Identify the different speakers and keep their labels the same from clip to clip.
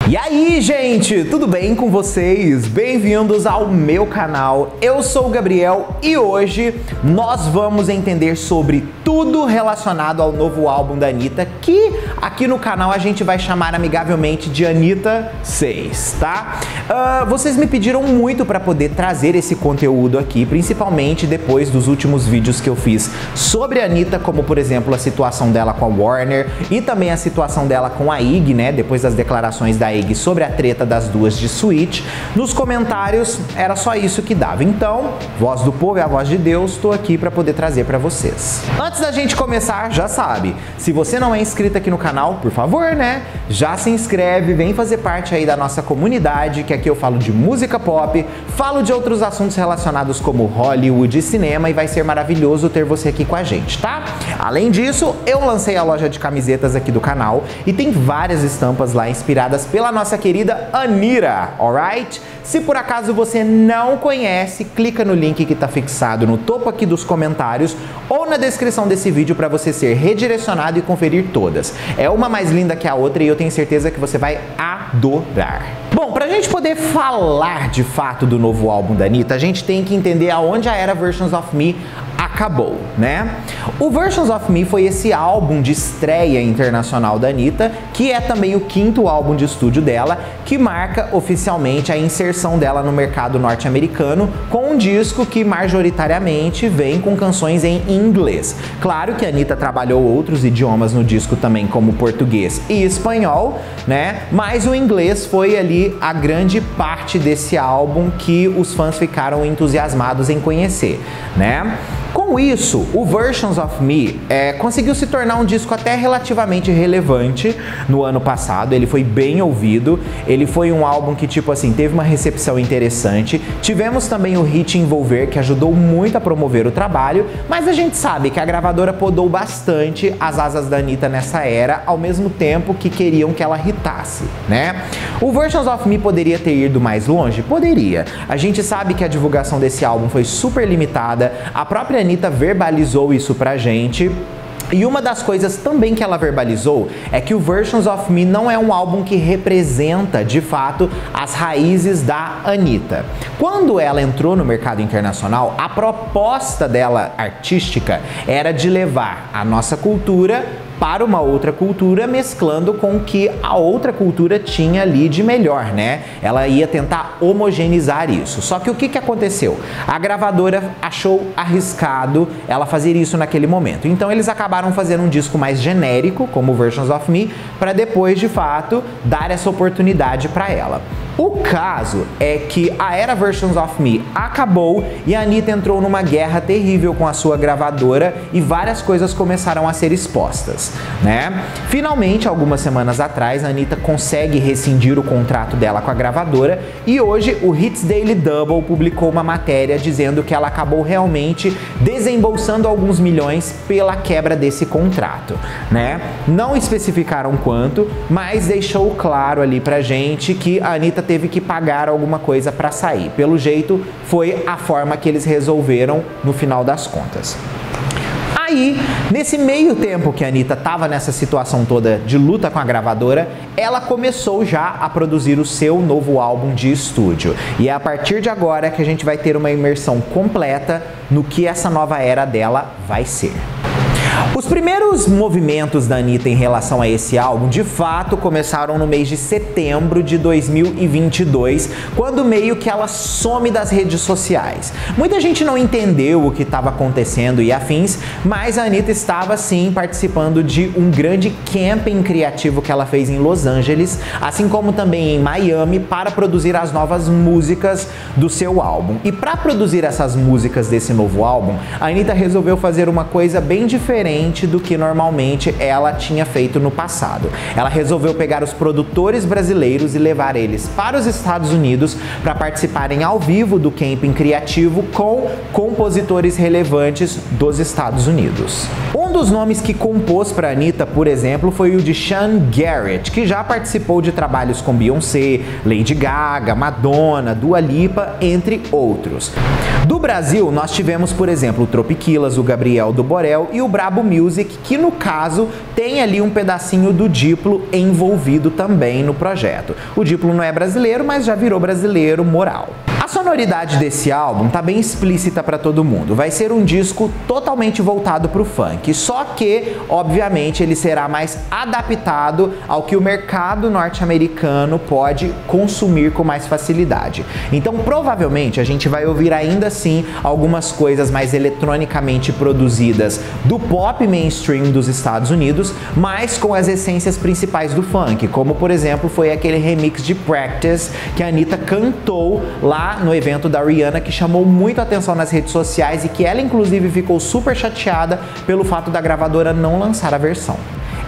Speaker 1: E aí, gente, tudo bem com vocês? Bem-vindos ao meu canal. Eu sou o Gabriel e hoje nós vamos entender sobre tudo relacionado ao novo álbum da Anitta, que aqui no canal a gente vai chamar amigavelmente de Anitta 6, tá? Vocês me pediram muito para poder trazer esse conteúdo aqui, principalmente depois dos últimos vídeos que eu fiz sobre a Anitta, como por exemplo a situação dela com a Warner e também a situação dela com a Iggy, né? Depois das declarações da Iggy sobre a treta das duas de Switch. Nos comentários era só isso que dava. Então, voz do povo é a voz de Deus, estou aqui para poder trazer para vocês. Antes da gente começar, já sabe, se você não é inscrito aqui no canal, por favor, né? Já se inscreve, vem fazer parte aí da nossa comunidade, que aqui eu falo de música pop, falo de outros assuntos relacionados como Hollywood e cinema, e vai ser maravilhoso ter você aqui com a gente, tá? Além disso, eu lancei a loja de camisetas aqui do canal e tem várias estampas lá inspiradas pela nossa querida Anira, alright? Se por acaso você não conhece, clica no link que está fixado no topo aqui dos comentários ou na descrição desse vídeo para você ser redirecionado e conferir todas. É uma mais linda que a outra e eu tenho certeza que você vai adorar. Bom, pra gente poder falar de fato do novo álbum da Anitta, a gente tem que entender aonde a era Versions of Me acabou, né? O Versions of Me foi esse álbum de estreia internacional da Anitta, que é também o quinto álbum de estúdio dela, que marca oficialmente a inserção dela no mercado norte-americano, com um disco que majoritariamente vem com canções em inglês. Claro que a Anitta trabalhou outros idiomas no disco também, como português e espanhol, né? Mas o inglês foi ali a grande parte desse álbum que os fãs ficaram entusiasmados em conhecer, né? Com isso, o Versions of Me conseguiu se tornar um disco até relativamente relevante no ano passado. Ele foi bem ouvido, ele foi um álbum que, tipo assim, teve uma recepção interessante. Tivemos também o hit Envolver, que ajudou muito a promover o trabalho, mas a gente sabe que a gravadora podou bastante as asas da Anitta nessa era, ao mesmo tempo que queriam que ela hitasse, né? O Versions of Me poderia ter ido mais longe? Poderia. A gente sabe que a divulgação desse álbum foi super limitada, a própria Anitta verbalizou isso pra gente. E uma das coisas também que ela verbalizou é que o Versions of Me não é um álbum que representa, de fato, as raízes da Anitta. Quando ela entrou no mercado internacional, a proposta dela artística era de levar a nossa cultura para uma outra cultura, mesclando com o que a outra cultura tinha ali de melhor, né? Ela ia tentar homogeneizar isso. Só que o que aconteceu? A gravadora achou arriscado ela fazer isso naquele momento. Então eles acabaram fazendo um disco mais genérico, como Versions of Me, para depois, de fato, dar essa oportunidade para ela. O caso é que a era Versions of Me acabou e a Anitta entrou numa guerra terrível com a sua gravadora e várias coisas começaram a ser expostas, né? Finalmente, algumas semanas atrás, a Anitta consegue rescindir o contrato dela com a gravadora e hoje o Hits Daily Double publicou uma matéria dizendo que ela acabou realmente desembolsando alguns milhões pela quebra desse contrato, né? Não especificaram quanto, mas deixou claro ali pra gente que a Anitta teve que pagar alguma coisa para sair. Pelo jeito, foi a forma que eles resolveram no final das contas. Aí, nesse meio tempo que a Anitta estava nessa situação toda de luta com a gravadora, ela começou já a produzir o seu novo álbum de estúdio. E é a partir de agora que a gente vai ter uma imersão completa no que essa nova era dela vai ser. Os primeiros movimentos da Anitta em relação a esse álbum, de fato, começaram no mês de setembro de 2022, quando meio que ela some das redes sociais. Muita gente não entendeu o que estava acontecendo e afins, mas a Anitta estava sim participando de um grande camping criativo que ela fez em Los Angeles, assim como também em Miami, para produzir as novas músicas do seu álbum. E para produzir essas músicas desse novo álbum, a Anitta resolveu fazer uma coisa bem diferente do que normalmente ela tinha feito no passado. Ela resolveu pegar os produtores brasileiros e levar eles para os Estados Unidos para participarem ao vivo do camping criativo com compositores relevantes dos Estados Unidos. Um dos nomes que compôs para Anitta, por exemplo, foi o de Sean Garrett, que já participou de trabalhos com Beyoncé, Lady Gaga, Madonna, Dua Lipa, entre outros. Do Brasil, nós tivemos, por exemplo, o Tropiquilas, o Gabriel do Borel e o Brabo Music, que no caso tem ali um pedacinho do Diplo envolvido também no projeto. O Diplo não é brasileiro, mas já virou brasileiro moral. A sonoridade desse álbum tá bem explícita para todo mundo. Vai ser um disco totalmente voltado para o funk, só que, obviamente, ele será mais adaptado ao que o mercado norte-americano pode consumir com mais facilidade. Então, provavelmente, a gente vai ouvir ainda assim algumas coisas mais eletronicamente produzidas do pop mainstream dos Estados Unidos, mas com as essências principais do funk, como, por exemplo, foi aquele remix de Practice que a Anitta cantou lá no evento da Rihanna, que chamou muito a atenção nas redes sociais e que ela inclusive ficou super chateada pelo fato da gravadora não lançar a versão.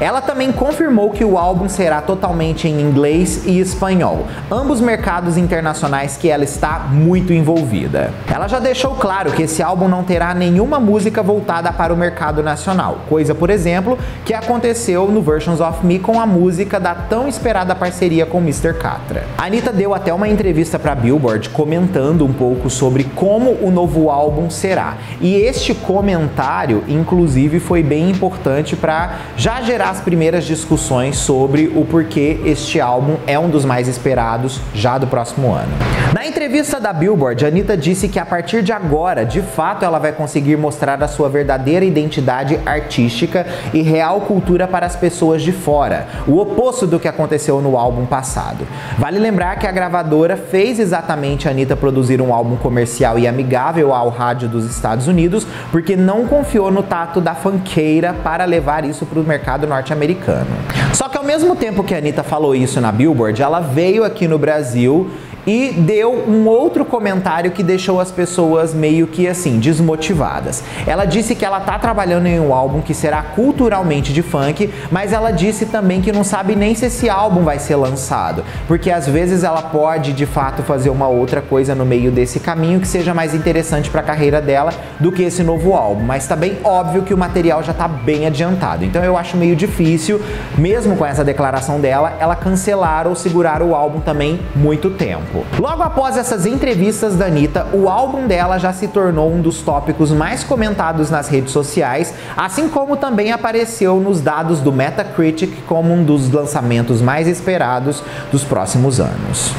Speaker 1: Ela também confirmou que o álbum será totalmente em inglês e espanhol, ambos mercados internacionais que ela está muito envolvida. Ela já deixou claro que esse álbum não terá nenhuma música voltada para o mercado nacional, coisa, por exemplo, que aconteceu no Versions of Me com a música da tão esperada parceria com Mr. Catra. A Anitta deu até uma entrevista para Billboard comentando um pouco sobre como o novo álbum será, e este comentário, inclusive, foi bem importante para já gerar as primeiras discussões sobre o porquê este álbum é um dos mais esperados já do próximo ano. Na entrevista da Billboard, a Anitta disse que a partir de agora, de fato, ela vai conseguir mostrar a sua verdadeira identidade artística e real cultura para as pessoas de fora, o oposto do que aconteceu no álbum passado. Vale lembrar que a gravadora fez exatamente a Anitta produzir um álbum comercial e amigável ao rádio dos Estados Unidos, porque não confiou no tato da funkeira para levar isso para o mercado norte-americano. Só que ao mesmo tempo que a Anitta falou isso na Billboard, ela veio aqui no Brasil e deu um outro comentário que deixou as pessoas meio que assim, desmotivadas. Ela disse que ela tá trabalhando em um álbum que será culturalmente de funk, mas ela disse também que não sabe nem se esse álbum vai ser lançado, porque às vezes ela pode de fato fazer uma outra coisa no meio desse caminho que seja mais interessante para a carreira dela do que esse novo álbum, mas tá bem óbvio que o material já tá bem adiantado. Então eu acho meio difícil, mesmo com essa declaração dela, ela cancelar ou segurar o álbum também muito tempo. Logo após essas entrevistas da Anitta, o álbum dela já se tornou um dos tópicos mais comentados nas redes sociais, assim como também apareceu nos dados do Metacritic como um dos lançamentos mais esperados dos próximos anos.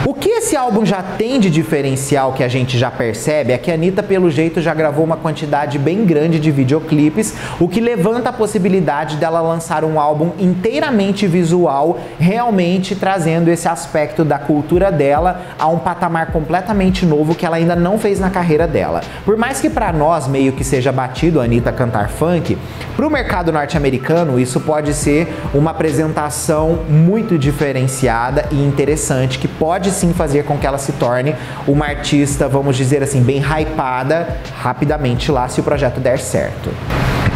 Speaker 1: O que esse álbum já tem de diferencial que a gente já percebe é que a Anitta, pelo jeito, já gravou uma quantidade bem grande de videoclipes, o que levanta a possibilidade dela lançar um álbum inteiramente visual, realmente trazendo esse aspecto da cultura dela a um patamar completamente novo que ela ainda não fez na carreira dela. Por mais que para nós meio que seja batido a Anitta cantar funk, para o mercado norte-americano isso pode ser uma apresentação muito diferenciada e interessante, que pode sim fazer com que ela se torne uma artista, vamos dizer assim, bem hypada rapidamente lá se o projeto der certo.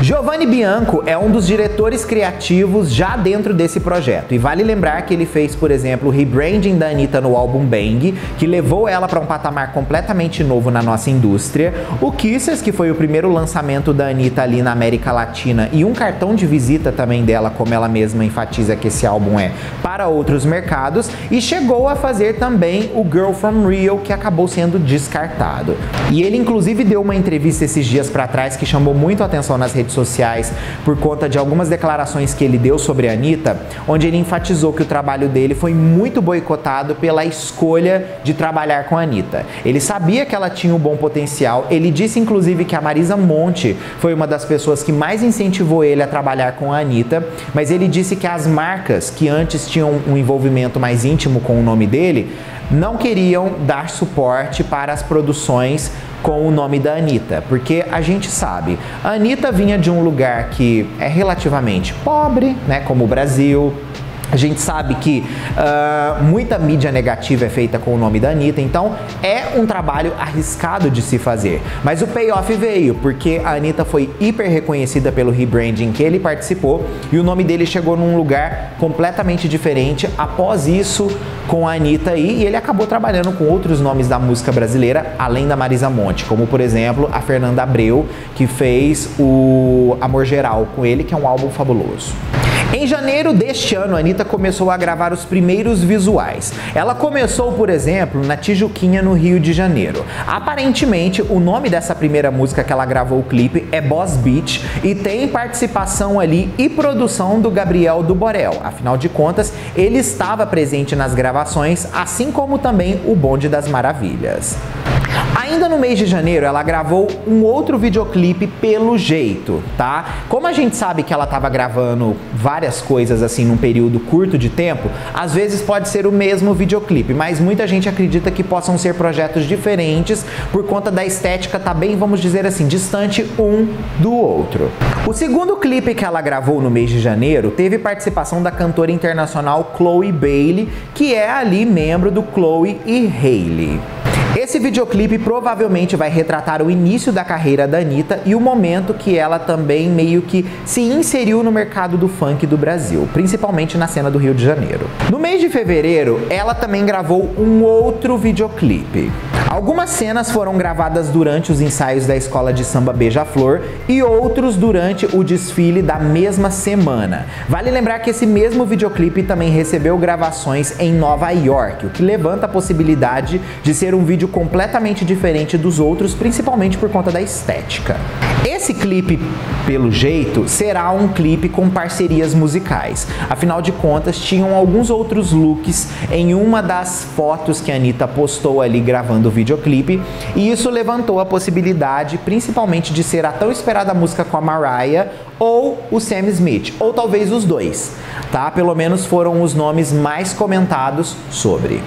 Speaker 1: Giovanni Bianco é um dos diretores criativos já dentro desse projeto, e vale lembrar que ele fez, por exemplo, o rebranding da Anitta no álbum Bang, que levou ela para um patamar completamente novo na nossa indústria, o Kissers, que foi o primeiro lançamento da Anitta ali na América Latina e um cartão de visita também dela, como ela mesma enfatiza que esse álbum é, para outros mercados, e chegou a fazer também o Girl From Rio, que acabou sendo descartado. E ele inclusive deu uma entrevista esses dias para trás que chamou muito a atenção nas redes sociais por conta de algumas declarações que ele deu sobre a Anitta, onde ele enfatizou que o trabalho dele foi muito boicotado pela escolha de trabalhar com a Anitta. Ele sabia que ela tinha um bom potencial, ele disse inclusive que a Marisa Monte foi uma das pessoas que mais incentivou ele a trabalhar com a Anitta, mas ele disse que as marcas que antes tinham um envolvimento mais íntimo com o nome dele não queriam dar suporte para as produções com o nome da Anitta, porque a gente sabe, a Anitta vinha de um lugar que é relativamente pobre, né, como o Brasil, A gente sabe que muita mídia negativa é feita com o nome da Anitta, então é um trabalho arriscado de se fazer. Mas o payoff veio, porque a Anitta foi hiper reconhecida pelo rebranding que ele participou e o nome dele chegou num lugar completamente diferente após isso com a Anitta aí, e ele acabou trabalhando com outros nomes da música brasileira, além da Marisa Monte, como por exemplo a Fernanda Abreu, que fez o Amor Geral com ele, que é um álbum fabuloso. Em janeiro deste ano, a Anitta começou a gravar os primeiros visuais. Ela começou, por exemplo, na Tijuquinha, no Rio de Janeiro. Aparentemente, o nome dessa primeira música que ela gravou o clipe é Boss Beach e tem participação ali e produção do Gabriel do Borel. Afinal de contas, ele estava presente nas gravações, assim como também o Bonde das Maravilhas. Ainda no mês de janeiro, ela gravou um outro videoclipe, Pelo Jeito, tá? Como a gente sabe que ela estava gravando várias coisas assim num período curto de tempo, às vezes pode ser o mesmo videoclipe, mas muita gente acredita que possam ser projetos diferentes por conta da estética tá bem, vamos dizer assim, distante um do outro. O segundo clipe que ela gravou no mês de janeiro teve participação da cantora internacional Chloe Bailey, que é ali membro do Chloe e Hailey. Esse videoclipe provavelmente vai retratar o início da carreira da Anitta e o momento que ela também meio que se inseriu no mercado do funk do Brasil, principalmente na cena do Rio de Janeiro. No mês de fevereiro, ela também gravou um outro videoclipe. Algumas cenas foram gravadas durante os ensaios da escola de samba Beija-Flor e outros durante o desfile da mesma semana. Vale lembrar que esse mesmo videoclipe também recebeu gravações em Nova York, o que levanta a possibilidade de ser um vídeo completamente diferente dos outros, principalmente por conta da estética. Esse clipe, Pelo Jeito, será um clipe com parcerias musicais. Afinal de contas, tinham alguns outros looks em uma das fotos que a Anitta postou ali gravando o videoclipe, e isso levantou a possibilidade, principalmente, de ser a tão esperada música com a Mariah ou o Sam Smith, ou talvez os dois, tá? Pelo menos foram os nomes mais comentados sobre.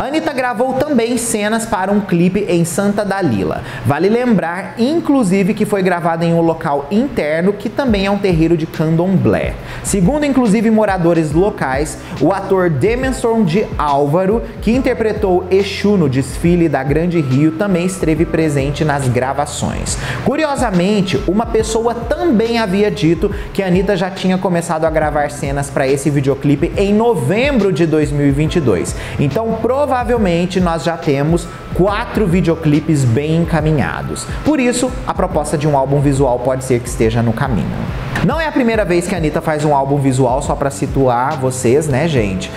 Speaker 1: A Anitta gravou também cenas para um clipe em Santa Dalila. Vale lembrar, inclusive, que foi gravado em um local interno que também é um terreiro de candomblé. Segundo, inclusive, moradores locais, o ator Demenson de Álvaro, que interpretou Exu no desfile da Grande Rio, também esteve presente nas gravações. Curiosamente, uma pessoa também havia dito que a Anitta já tinha começado a gravar cenas para esse videoclipe em novembro de 2022. Então, provavelmente, nós já temos 4 videoclipes bem encaminhados. Por isso, a proposta de um álbum visual pode ser que esteja no caminho. Não é a primeira vez que a Anitta faz um álbum visual, só pra situar vocês, né, gente?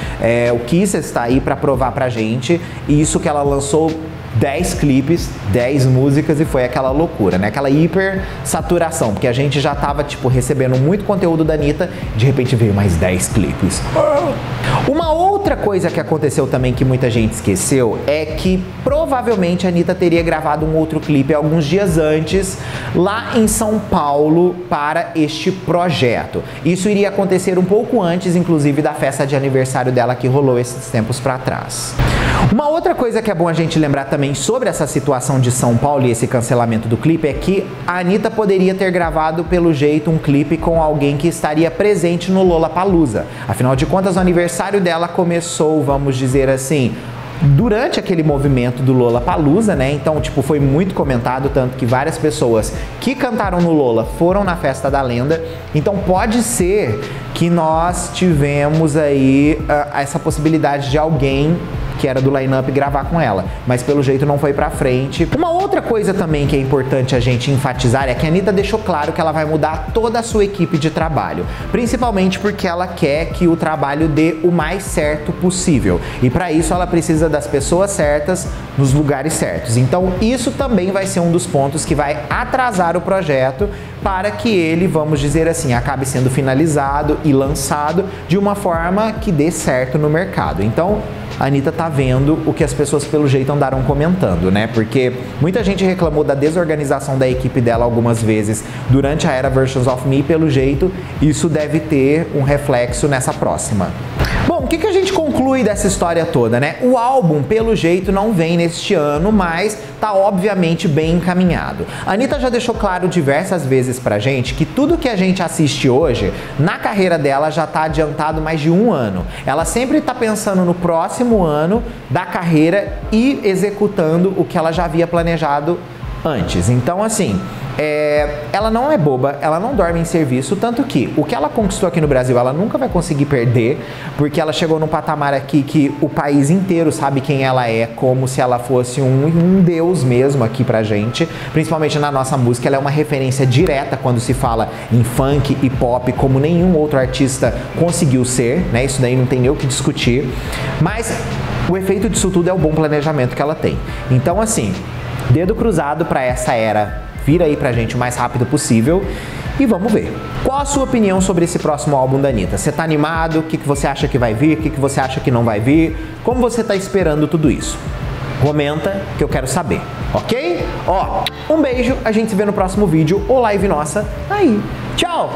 Speaker 1: O Kisses está aí pra provar pra gente, e isso que ela lançou 10 clipes, 10 músicas e foi aquela loucura, né? Aquela hiper saturação, porque a gente já tava, tipo, recebendo muito conteúdo da Anitta, de repente veio mais 10 clipes. Uma outra coisa que aconteceu também que muita gente esqueceu é que provavelmente a Anitta teria gravado um outro clipe alguns dias antes lá em São Paulo para este projeto. Isso iria acontecer um pouco antes, inclusive, da festa de aniversário dela que rolou esses tempos pra trás. Uma outra coisa que é bom a gente lembrar também sobre essa situação de São Paulo e esse cancelamento do clipe é que a Anitta poderia ter gravado, pelo jeito, um clipe com alguém que estaria presente no Lollapalooza. Afinal de contas, o aniversário dela começou, vamos dizer assim, durante aquele movimento do Lollapalooza, né? Então, tipo, foi muito comentado, tanto que várias pessoas que cantaram no Lolla foram na Festa da Lenda. Então, pode ser que nós tivemos aí essa possibilidade de alguém que era do line-up gravar com ela, mas pelo jeito não foi pra frente. Uma outra coisa também que é importante a gente enfatizar é que a Anitta deixou claro que ela vai mudar toda a sua equipe de trabalho, principalmente porque ela quer que o trabalho dê o mais certo possível, e para isso ela precisa das pessoas certas nos lugares certos. Então isso também vai ser um dos pontos que vai atrasar o projeto para que ele, vamos dizer assim, acabe sendo finalizado e lançado de uma forma que dê certo no mercado. Então a Anitta tá vendo o que as pessoas pelo jeito andaram comentando, né? Porque muita gente reclamou da desorganização da equipe dela algumas vezes durante a era Versions of Me, pelo jeito isso deve ter um reflexo nessa próxima. Bom, que a gente conclui dessa história toda, né? O álbum, pelo jeito, não vem neste ano, mas tá obviamente bem encaminhado. A Anitta já deixou claro diversas vezes pra gente que tudo que a gente assiste hoje, na carreira dela já tá adiantado mais de um ano. Ela sempre tá pensando no próximo ano da carreira e executando o que ela já havia planejado antes. Então, assim, ela não é boba, ela não dorme em serviço, tanto que o que ela conquistou aqui no Brasil ela nunca vai conseguir perder, porque ela chegou num patamar aqui que o país inteiro sabe quem ela é, como se ela fosse um deus mesmo aqui pra gente, principalmente na nossa música. Ela é uma referência direta quando se fala em funk e pop, como nenhum outro artista conseguiu ser, né? Isso daí não tem nem o que discutir, mas o efeito disso tudo é o bom planejamento que ela tem. Então, assim, dedo cruzado pra essa era vir aí pra gente o mais rápido possível e vamos ver. Qual a sua opinião sobre esse próximo álbum da Anitta? Você tá animado? O que você acha que vai vir? O que você acha que não vai vir? Como você tá esperando tudo isso? Comenta que eu quero saber, ok? Ó, um beijo, a gente se vê no próximo vídeo ou live nossa aí. Tchau!